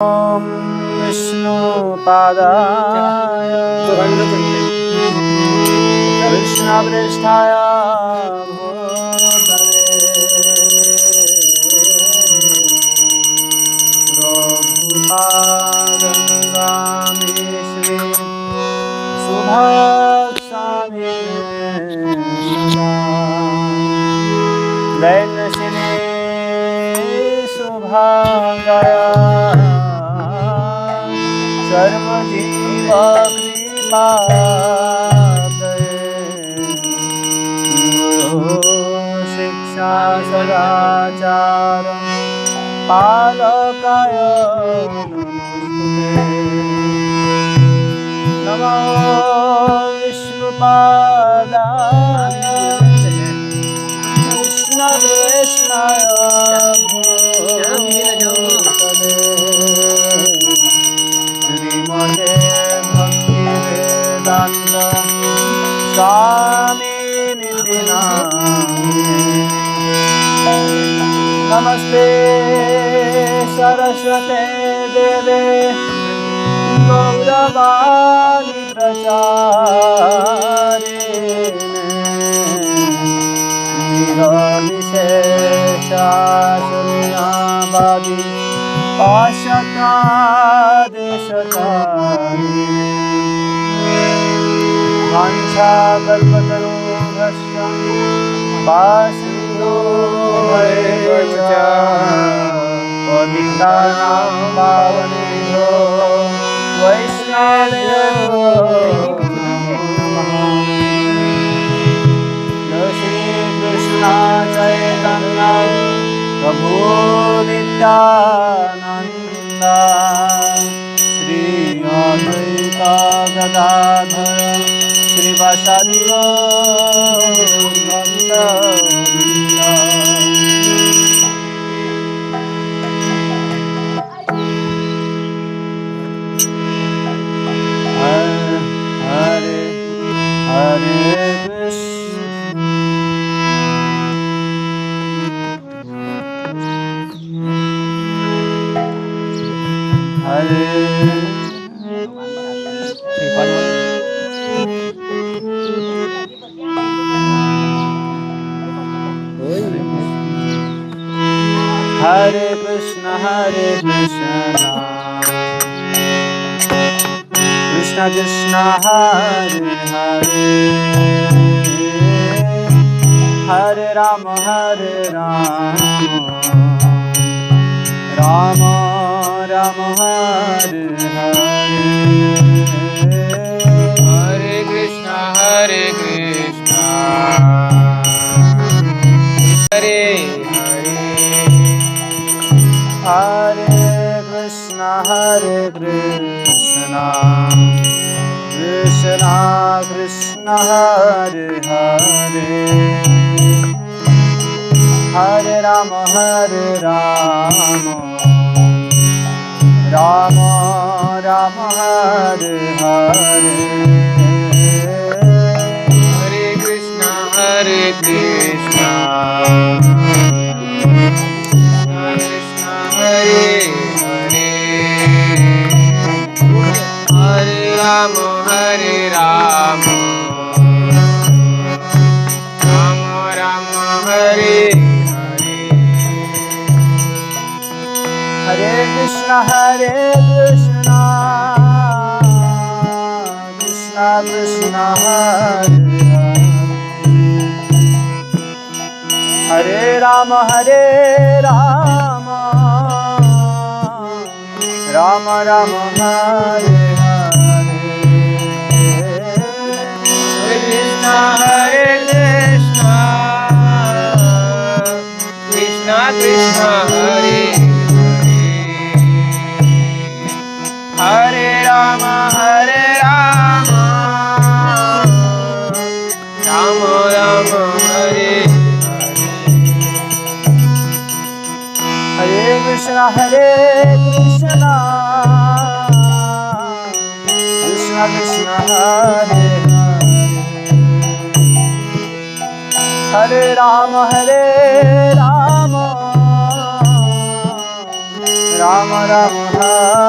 ओम विष्णुपादाय कृष्णपृष्ठाय भूतले प्रभुपादगामि श्री शुभस्वामी दैन्यशिने शुभांगाय सर्वजीवकृपादये शिक्षा सदाचार पालकाय नमो विष्णुपादाय कृष्णकृष्णाय भूतले श्रीमते भक्तिवेदान्त स्वामिनिधि नामिने नमस्ते सरस्वते देवे गौरवाणी प्रचारिणे निरविशेषाशून्यवादी पाश्चात्यादेशतारिणे वाञ्छाकल्पतरुभ्यश्च कृपासिन्धुभ्येव च पतितानां पावनेभ्यो वैष्णवेभ्यो नमः। जय श्रीकृष्ण चैतन्य प्रभु नित्यानन्द श्री अद्वैत गदाधर श्रीवासादि भक्तवृन्द। हरे हरे कृष्ण हरे हरे कृष्ण कृष्ण कृष्ण हरे हरे हरे राम राम राम हरे हरे हरे कृष्ण हरे हरे हरे कृष्ण कृष्ण कृष्ण हरे हरे हरे राम राम राम हरे हरे हरे कृष्ण हरे कृष्ण हरे हरे हरे राम राम राम हरे हरे हरे कृष्ण कृष्ण कृष्ण हरे हरे राम राम राम हरे हरे हरे कृष्ण कृष्ण कृष्ण हरे हरे राम राम राम हरे हरे कृष्ण कृष्ण कृष्ण हरे हरे राम राम राम हरे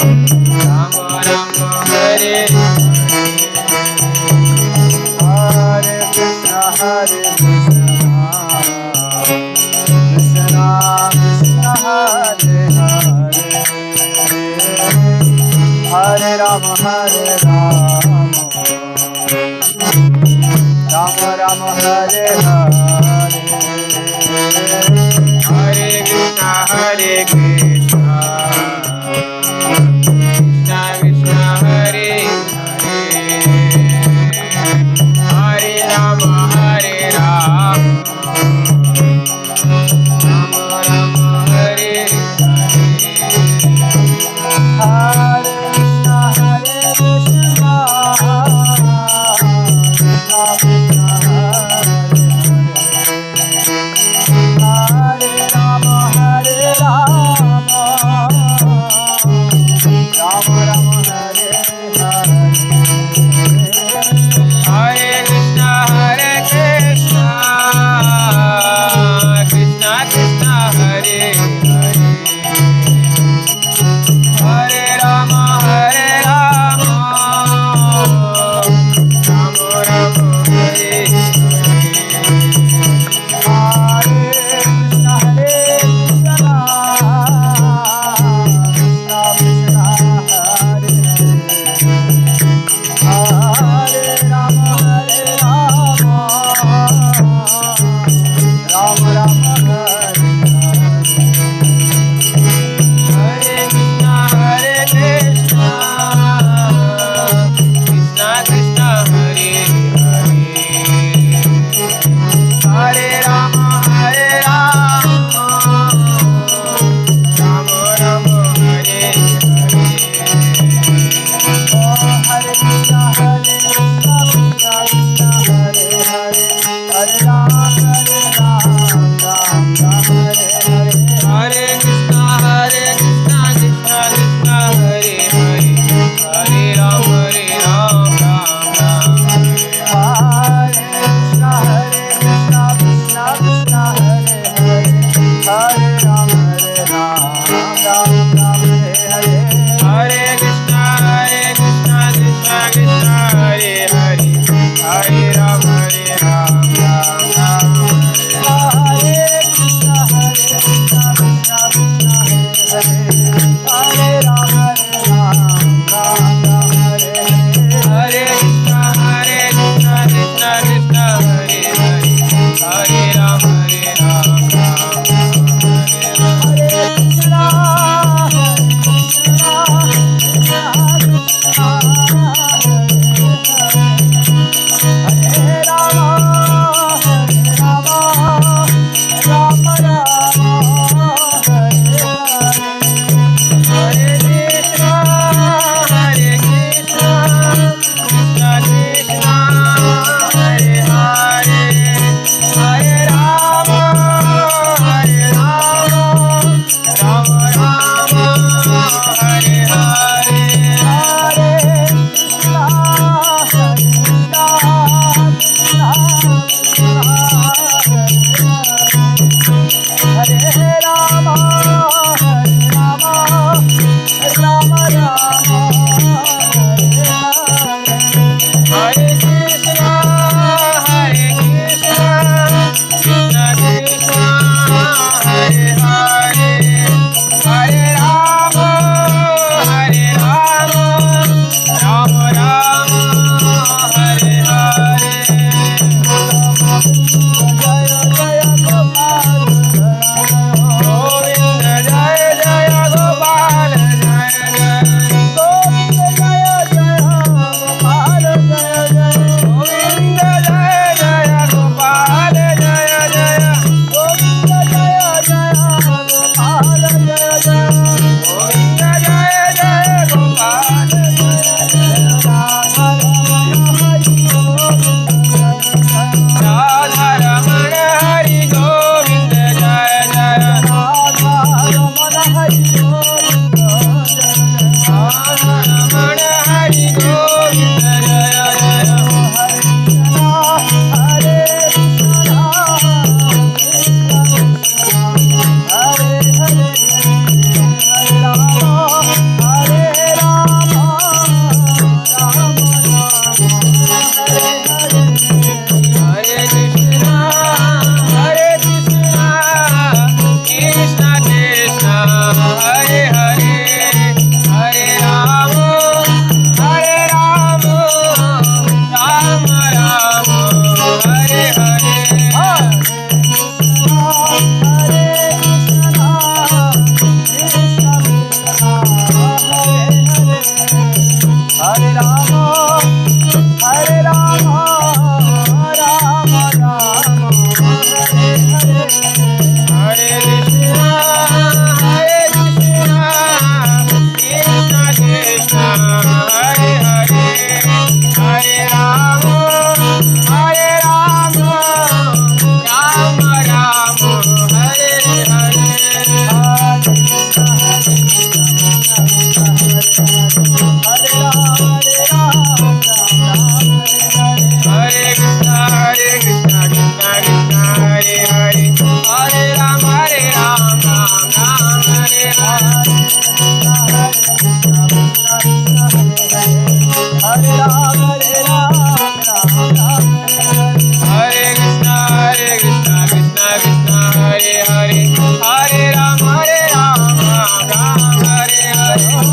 Rama Rama Hare Hare Krishna Hare Krishna Krishna Krishna Hare Hare Hare Rama Hare Rama Rama Rama Hare Hare Hare Krishna Hare Krishna Krishna Krishna Hare Hare Hare Rama Hare Rama Rama Rama Hare Hare Hare Krishna Hare Krishna Krishna Krishna Hare Hare Hare Rama, Hare Rama, Rama Rama, Hare Hare. Hare Krishna, Krishna Krishna, Hare Hare, Hare Rama, Rama Rama, Hare Hare. Hare Krishna, Krishna Krishna, Hare Hare, Hare Rama, Ram Hare Hare. Hare Krishna, Krishna Krishna, Hare Hare, Hare Rama, Ram Hare Hare.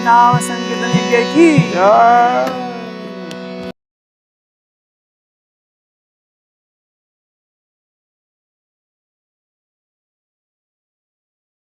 नाम संकीर्तन की जय